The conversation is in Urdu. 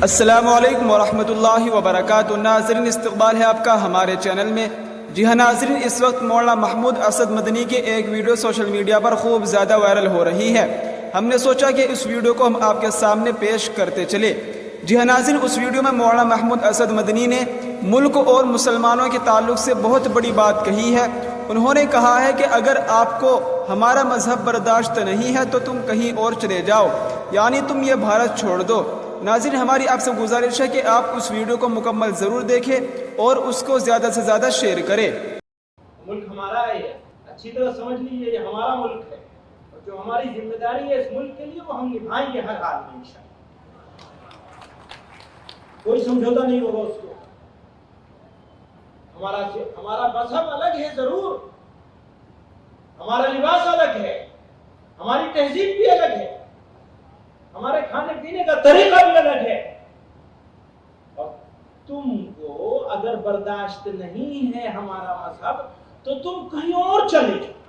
السلام علیکم ورحمۃ اللہ وبرکاتہ۔ ناظرین، استقبال ہے آپ کا ہمارے چینل میں۔ جی ہاں ناظرین، اس وقت مولانا محمود اسد مدنی کی ایک ویڈیو سوشل میڈیا پر خوب زیادہ وائرل ہو رہی ہے۔ ہم نے سوچا کہ اس ویڈیو کو ہم آپ کے سامنے پیش کرتے چلے۔ جی ہاں ناظرین، اس ویڈیو میں مولانا محمود اسد مدنی نے ملک اور مسلمانوں کے تعلق سے بہت بڑی بات کہی ہے۔ انہوں نے کہا ہے کہ اگر آپ کو ہمارا مذہب برداشت نہیں ہے تو تم کہیں اور چلے جاؤ، یعنی تم یہ بھارت چھوڑ دو۔ ناظرین، ہماری آپ سے گزارش ہے کہ آپ اس ویڈیو کو مکمل ضرور دیکھیں اور اس کو زیادہ سے زیادہ شیئر کریں۔ ملک ہمارا ہے، اچھی طرح سمجھ لیجیے، یہ ہمارا ملک ہے اور جو ہماری ذمہ داری ہے اس ملک کے لیے وہ ہم نبھائیں گے ہر حال میں انشاءاللہ۔ کوئی سمجھوتا نہیں ہوگا اس کو۔ ہمارا مذہب الگ ہے ضرور، ہمارا لباس الگ ہے، ہماری تہذیب بھی الگ ہے، ہمارے کھانے پینے کا طریقہ بھی الگ ہے، اور تم کو اگر برداشت نہیں ہے ہمارا مذہب تو تم کہیں اور چلے جاؤ۔